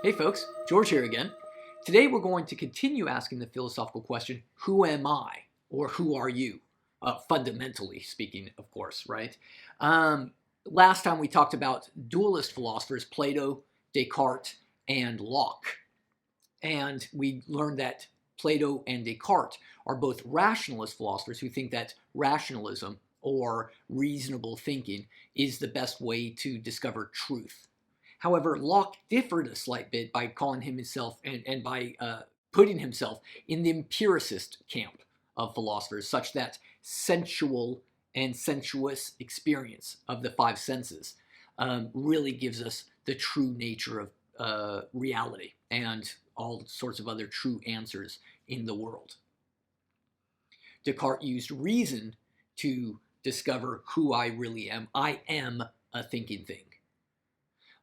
Hey folks, George here again. Today we're going to continue asking the philosophical question, who am I? Or who are you? Fundamentally speaking, of course, right? Last time we talked about dualist philosophers, Plato, Descartes, and Locke. And we learned that Plato and Descartes are both rationalist philosophers who think that rationalism, or reasonable thinking, is the best way to discover truth. However, Locke differed a slight bit by calling himself and by putting himself in the empiricist camp of philosophers, such that sensual and sensuous experience of the five senses really gives us the true nature of reality and all sorts of other true answers in the world. Descartes used reason to discover who I really am. I am a thinking thing.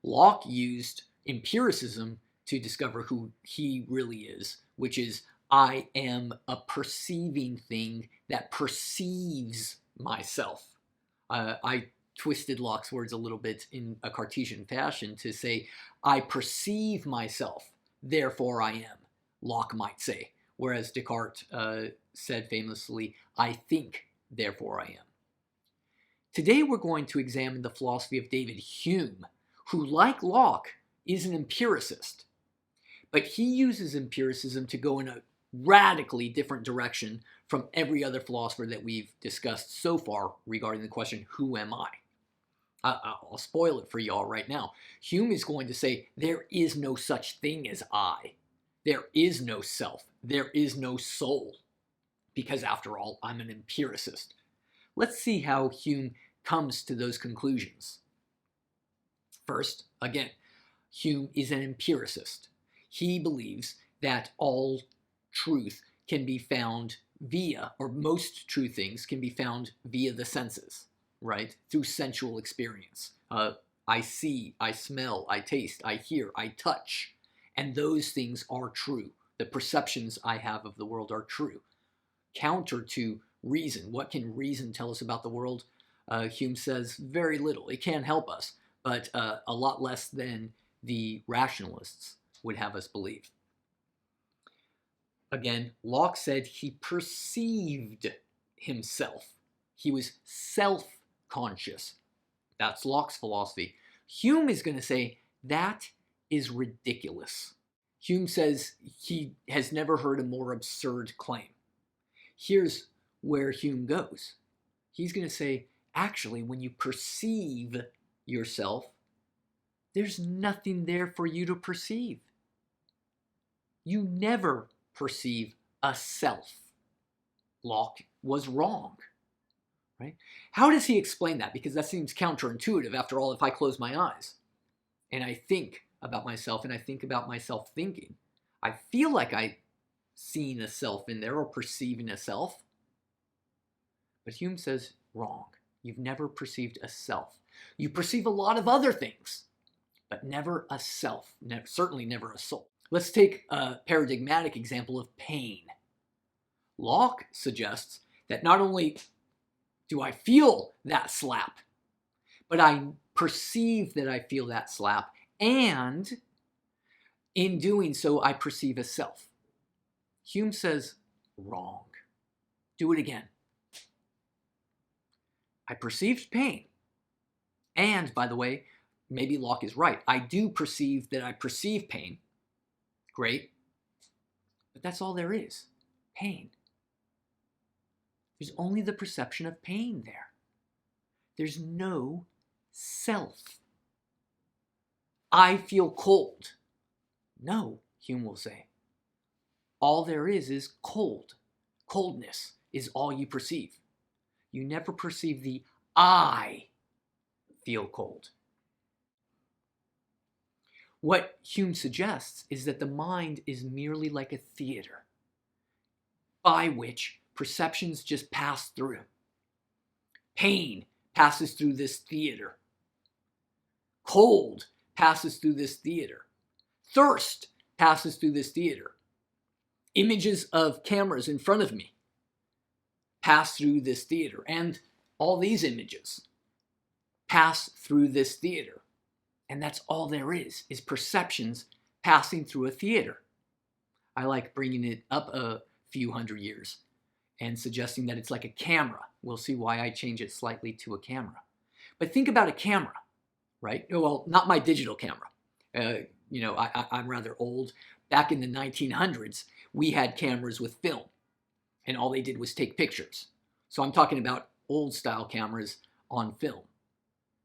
Locke used empiricism to discover who he really is, which is I am a perceiving thing that perceives myself. I twisted Locke's words a little bit in a Cartesian fashion to say, I perceive myself, therefore I am, Locke might say. Whereas Descartes said famously, I think, therefore I am. Today we're going to examine the philosophy of David Hume, who, like Locke, is an empiricist. But he uses empiricism to go in a radically different direction from every other philosopher that we've discussed so far regarding the question, who am I? I'll spoil it for y'all right now. Hume is going to say, there is no such thing as I. There is no self. There is no soul. Because after all, I'm an empiricist. Let's see how Hume comes to those conclusions. First, again, Hume is an empiricist. He believes that all truth can be found via, or most true things can be found via the senses, right? Through sensual experience. I see, I smell, I taste, I hear, I touch. And those things are true. The perceptions I have of the world are true. Counter to reason. What can reason tell us about the world? Hume says very little. It can help us, but a lot less than the rationalists would have us believe. Again, Locke said he perceived himself. He was self-conscious. That's Locke's philosophy. Hume is going to say that is ridiculous. Hume says he has never heard a more absurd claim. Here's where Hume goes. He's going to say, actually, when you perceive yourself, there's nothing there for you to perceive. You never perceive a self. Locke was wrong, right? How does he explain that? Because that seems counterintuitive. After all, if I close my eyes and I think about myself and I think about myself thinking, I feel like I've seen a self in there or perceiving a self. But Hume says, wrong. You've never perceived a self. You perceive a lot of other things, but never a self, certainly never a soul. Let's take a paradigmatic example of pain. Locke suggests that not only do I feel that slap, but I perceive that I feel that slap, and in doing so, I perceive a self. Hume says, wrong. Do it again. I perceived pain. And, by the way, maybe Locke is right. I do perceive that I perceive pain. Great. But that's all there is. Pain. There's only the perception of pain there. There's no self. I feel cold. No, Hume will say. All there is cold. Coldness is all you perceive. You never perceive the I feel cold. What Hume suggests is that the mind is merely like a theater by which perceptions just pass through. Pain passes through this theater. Cold passes through this theater. Thirst passes through this theater. Images of cameras in front of me pass through this theater, and all these images pass through this theater. And that's all there is perceptions passing through a theater. I like bringing it up a few hundred years and suggesting that it's like a camera. We'll see why I change it slightly to a camera. But think about a camera, right? Well, not my digital camera. I'm rather old. Back in the 1900s, we had cameras with film, and all they did was take pictures. So I'm talking about old style cameras on film,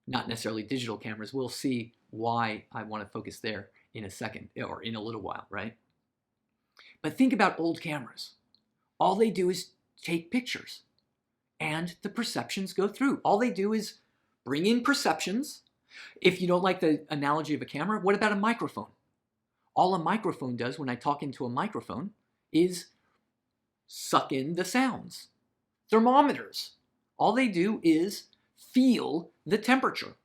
not necessarily digital cameras. We'll see why I want to focus there in a second, or in a little while, right? But think about old cameras. All they do is take pictures, and the perceptions go through. All they do is bring in perceptions. If you don't like the analogy of a camera, what about a microphone? All a microphone does when I talk into a microphone is suck in the sounds. Thermometers, all they do is feel the temperature.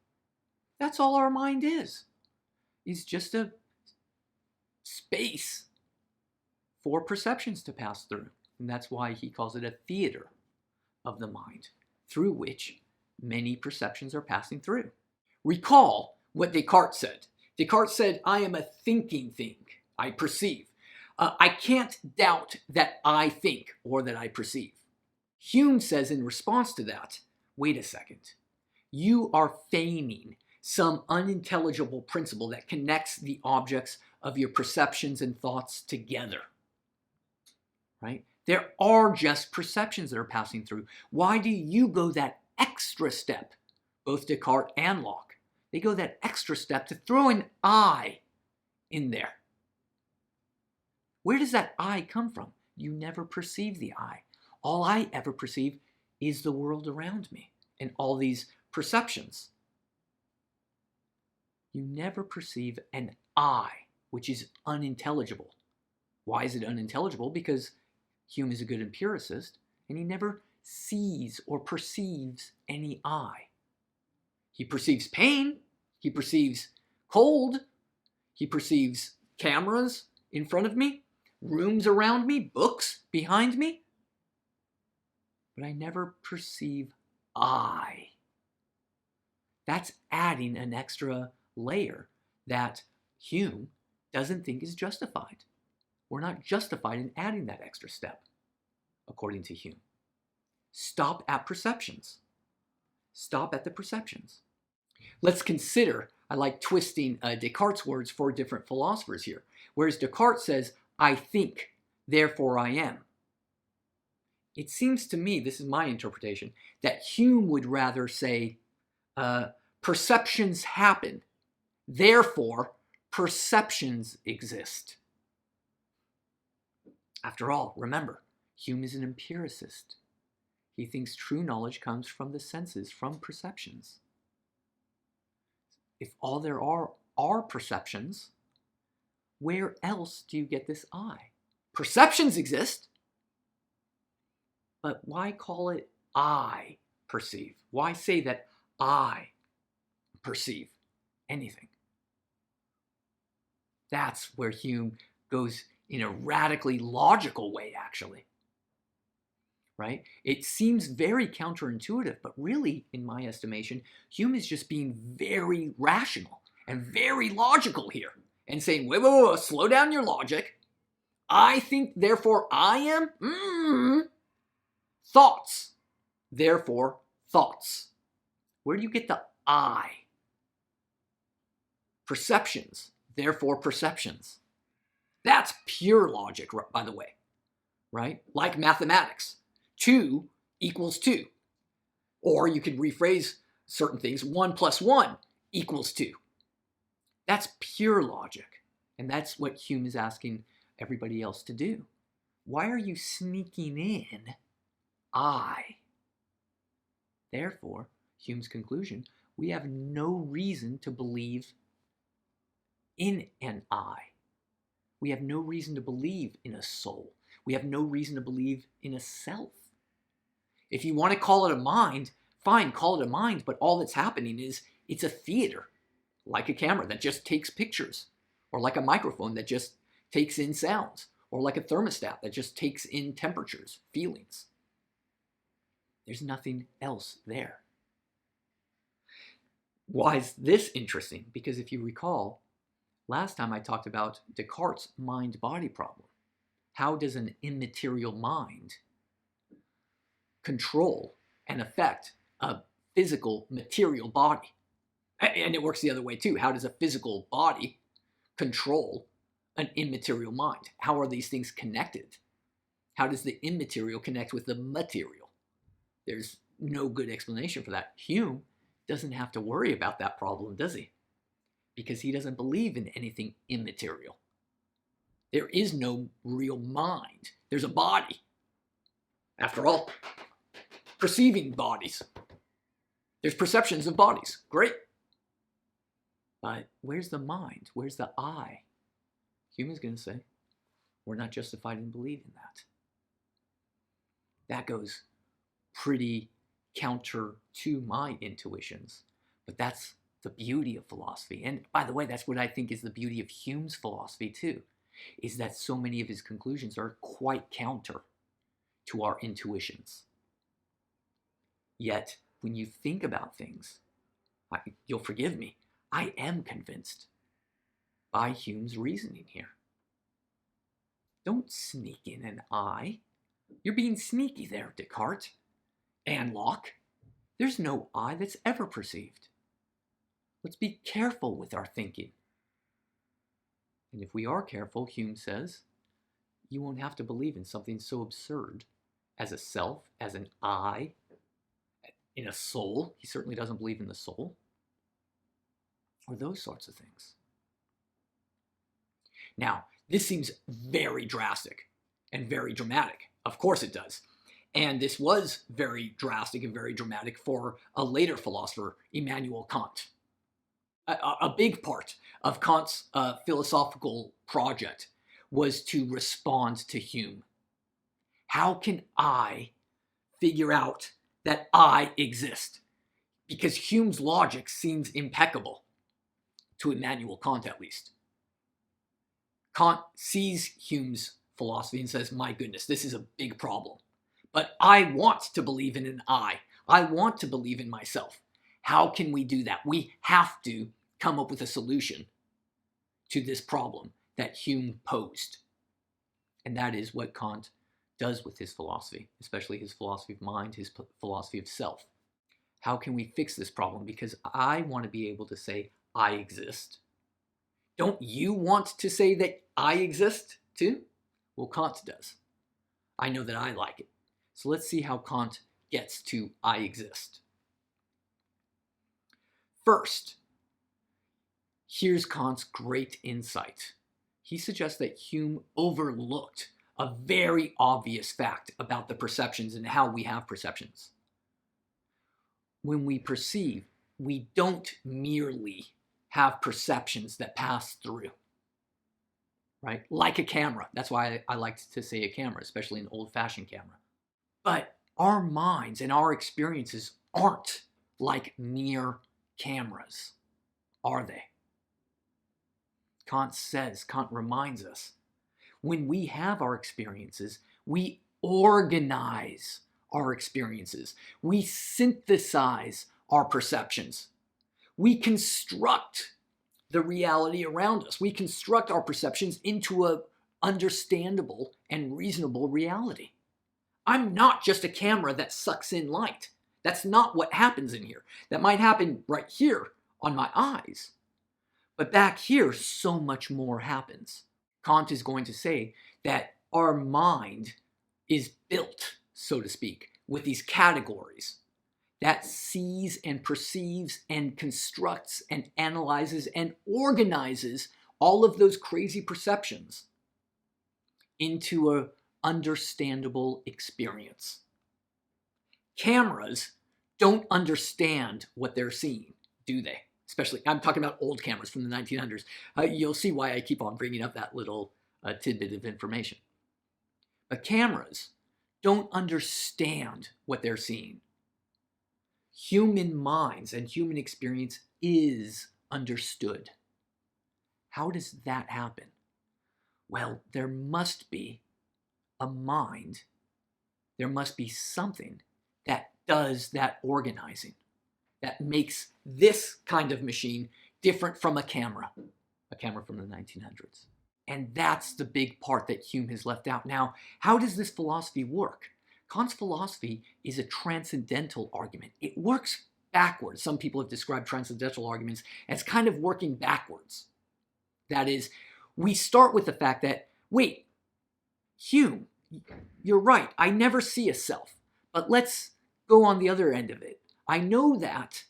That's all our mind is just a space for perceptions to pass through. And that's why he calls it a theater of the mind, through which many perceptions are passing through. Recall what Descartes said. Descartes said, I am a thinking thing, I perceive. I can't doubt that I think or that I perceive. Hume says in response to that, wait a second, you are feigning some unintelligible principle that connects the objects of your perceptions and thoughts together, right? There are just perceptions that are passing through. Why do you go that extra step? Both Descartes and Locke, they go that extra step to throw an I in there. Where does that I come from? You never perceive the I. All I ever perceive is the world around me and all these perceptions. You never perceive an I, which is unintelligible. Why is it unintelligible? Because Hume is a good empiricist, and he never sees or perceives any I. He perceives pain, he perceives cold, he perceives cameras in front of me, rooms around me, books behind me. But I never perceive I. That's adding an extra layer that Hume doesn't think is justified. We're not justified in adding that extra step, according to Hume. Stop at perceptions. Stop at the perceptions. Let's consider, I like twisting Descartes' words for different philosophers here. Whereas Descartes says, I think, therefore I am. It seems to me, this is my interpretation, that Hume would rather say, perceptions happen, therefore perceptions exist. After all, remember, Hume is an empiricist. He thinks true knowledge comes from the senses, from perceptions. If all there are perceptions, where else do you get this I? Perceptions exist, but why call it I perceive? Why say that I perceive anything? That's where Hume goes in a radically logical way, actually. Right? It seems very counterintuitive, but really, in my estimation, Hume is just being very rational and very logical here and saying, wait, slow down your logic. I think, therefore I am. Thoughts, therefore thoughts. Where do you get the I? Perceptions, therefore perceptions. That's pure logic, by the way, right? Like mathematics. 2 equals 2. Or you could rephrase certain things. 1 plus 1 equals 2. That's pure logic. And that's what Hume is asking everybody else to do. Why are you sneaking in I? Therefore, Hume's conclusion, we have no reason to believe in an I. We have no reason to believe in a soul. We have no reason to believe in a self. If you want to call it a mind, fine, call it a mind, but all that's happening is it's a theater, like a camera that just takes pictures, or like a microphone that just takes in sounds, or like a thermostat that just takes in temperatures, feelings. There's nothing else there. Why is this interesting? Because if you recall, Last time I talked about Descartes' mind-body problem. How does an immaterial mind control and affect a physical, material body? And it works the other way too. How does a physical body control an immaterial mind? How are these things connected? How does the immaterial connect with the material? There's no good explanation for that. Hume doesn't have to worry about that problem, does he? Because he doesn't believe in anything immaterial. There is no real mind. There's a body. After all, perceiving bodies. There's perceptions of bodies. Great. But where's the mind? Where's the I? Hume is going to say, we're not justified in believing that. That goes pretty counter to my intuitions. But that's the beauty of philosophy. And by the way, that's what I think is the beauty of Hume's philosophy too, is that so many of his conclusions are quite counter to our intuitions. Yet, when you think about things, you'll forgive me, I am convinced by Hume's reasoning here. Don't sneak in an I. You're being sneaky there, Descartes and Locke. There's no I that's ever perceived. Let's be careful with our thinking. And if we are careful, Hume says, you won't have to believe in something so absurd as a self, as an I, in a soul. He certainly doesn't believe in the soul, or those sorts of things. Now, this seems very drastic and very dramatic. Of course it does. And this was very drastic and very dramatic for a later philosopher, Immanuel Kant. A big part of Kant's philosophical project was to respond to Hume. How can I figure out that I exist? Because Hume's logic seems impeccable, to Immanuel Kant at least. Kant sees Hume's philosophy and says, my goodness, this is a big problem. But I want to believe in an I. I want to believe in myself. How can we do that? We have to come up with a solution to this problem that Hume posed. And that is what Kant does with his philosophy, especially his philosophy of mind, his philosophy of self. How can we fix this problem? Because I want to be able to say, I exist. Don't you want to say that I exist too? Well, Kant does. I know that I like it. So let's see how Kant gets to I exist. First, here's Kant's great insight. He suggests that Hume overlooked a very obvious fact about the perceptions and how we have perceptions. When we perceive, we don't merely have perceptions that pass through, right? Like a camera. That's why I like to say a camera, especially an old-fashioned camera. But our minds and our experiences aren't like mere cameras, are they? Kant reminds us, when we have our experiences, we organize our experiences. We synthesize our perceptions. We construct the reality around us. We construct our perceptions into an understandable and reasonable reality. I'm not just a camera that sucks in light. That's not what happens in here. That might happen right here on my eyes. But back here, so much more happens. Kant is going to say that our mind is built, so to speak, with these categories that sees and perceives and constructs and analyzes and organizes all of those crazy perceptions into an understandable experience. Cameras don't understand what they're seeing, do they? Especially, I'm talking about old cameras from the 1900s. You'll see why I keep on bringing up that little tidbit of information. But cameras don't understand what they're seeing. Human minds and human experience is understood. How does that happen? Well, there must be a mind. There must be something that does that organizing, that makes this kind of machine different from a camera. a camera from the 1900s. And that's the big part that Hume has left out. Now, how does this philosophy work? Kant's philosophy is a transcendental argument. It works backwards. Some people have described transcendental arguments as kind of working backwards. That is, we start with the fact that, wait, Hume, you're right, I never see a self. But let's go on the other end of it. I know that,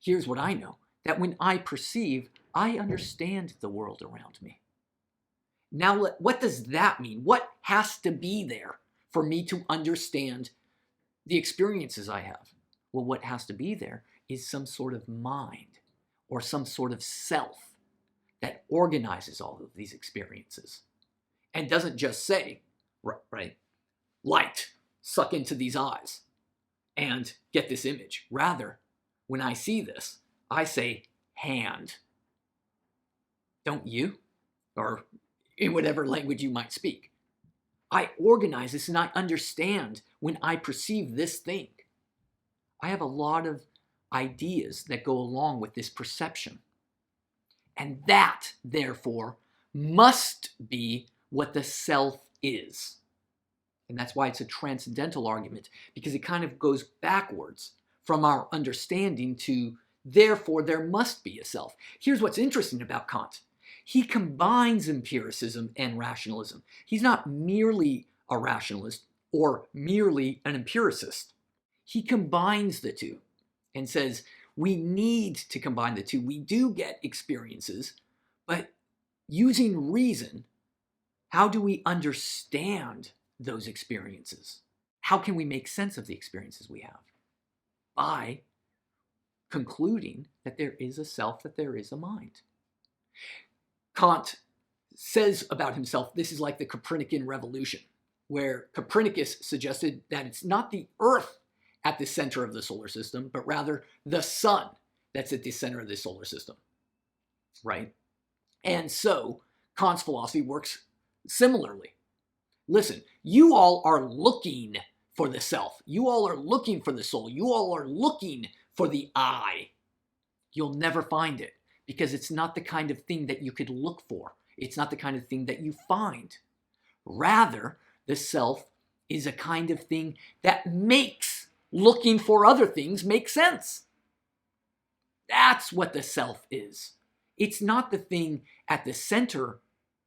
here's what I know, that when I perceive, I understand the world around me. Now, what does that mean? What has to be there for me to understand the experiences I have? Well, what has to be there is some sort of mind or some sort of self that organizes all of these experiences and doesn't just say, right, light, suck into these eyes and get this image. Rather, when I see this, I say hand. Don't you? Or in whatever language you might speak. I organize this and I understand when I perceive this thing. I have a lot of ideas that go along with this perception. And that, therefore, must be what the self is. And that's why it's a transcendental argument, because it kind of goes backwards from our understanding to, therefore, there must be a self. Here's what's interesting about Kant. He combines empiricism and rationalism. He's not merely a rationalist or merely an empiricist. He combines the two and says, we need to combine the two. We do get experiences, but using reason, how do we understand those experiences? How can we make sense of the experiences we have? By concluding that there is a self, that there is a mind. Kant says about himself, this is like the Copernican revolution, where Copernicus suggested that it's not the Earth at the center of the solar system, but rather the sun that's at the center of the solar system, right? And so Kant's philosophy works similarly. Listen, you all are looking for the self. You all are looking for the soul. You all are looking for the I. You'll never find it because it's not the kind of thing that you could look for. It's not the kind of thing that you find. Rather, the self is a kind of thing that makes looking for other things make sense. That's what the self is. It's not the thing at the center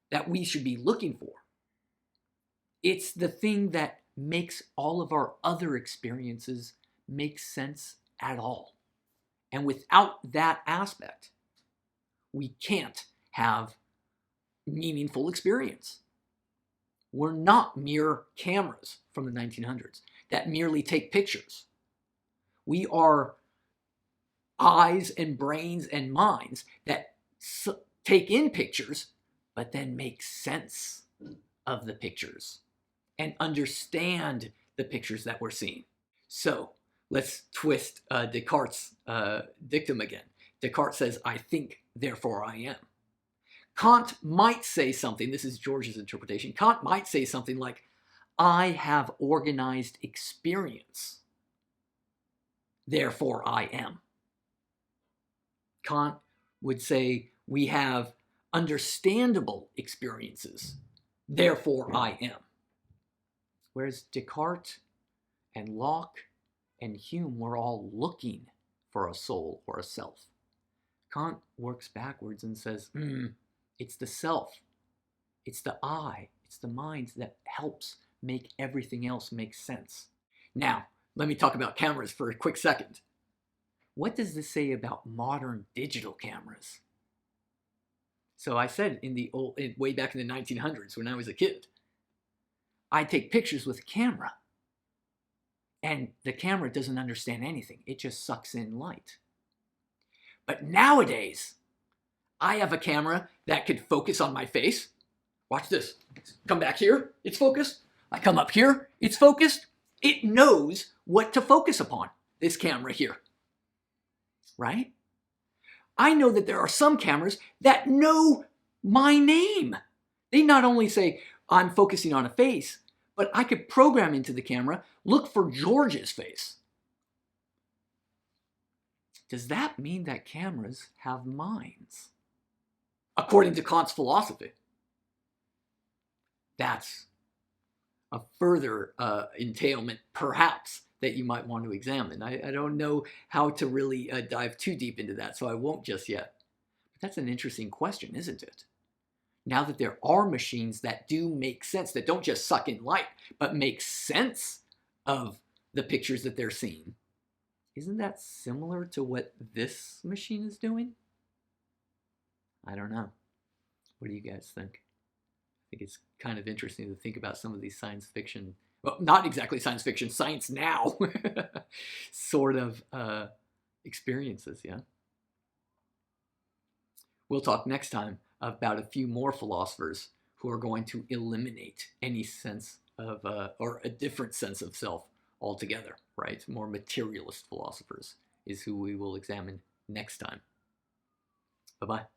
that we should be looking for. It's the thing that makes all of our other experiences make sense at all. And without that aspect, we can't have meaningful experience. We're not mere cameras from the 1900s that merely take pictures. We are eyes and brains and minds that take in pictures, but then make sense of the pictures and understand the pictures that we're seeing. So let's twist Descartes' dictum again. Descartes says, I think, therefore I am. Kant might say something, this is George's interpretation, Kant might say something like, I have organized experience, therefore I am. Kant would say, we have understandable experiences, therefore I am. Whereas Descartes and Locke and Hume were all looking for a soul or a self. Kant works backwards and says, it's the self, it's the I, it's the mind that helps make everything else make sense. Now, let me talk about cameras for a quick second. What does this say about modern digital cameras? So I said way back in the 1900s when I was a kid, I take pictures with a camera. And the camera doesn't understand anything. It just sucks in light. But nowadays, I have a camera that could focus on my face. Watch this. Come back here. It's focused. I come up here. It's focused. It knows what to focus upon, this camera here. Right? I know that there are some cameras that know my name. They not only say, I'm focusing on a face, but I could program into the camera, look for George's face. Does that mean that cameras have minds? according to Kant's philosophy. That's a further entailment, perhaps, that you might want to examine. I don't know how to really dive too deep into that, so I won't just yet. But that's an interesting question, isn't it? Now that there are machines that do make sense, that don't just suck in light, but make sense of the pictures that they're seeing, isn't that similar to what this machine is doing? I don't know. What do you guys think? I think it's kind of interesting to think about some of these science fiction, well, not exactly science fiction, science now sort of experiences, yeah? We'll talk next time about a few more philosophers who are going to eliminate any sense of, or a different sense of self altogether, right? More materialist philosophers is who we will examine next time. Bye-bye.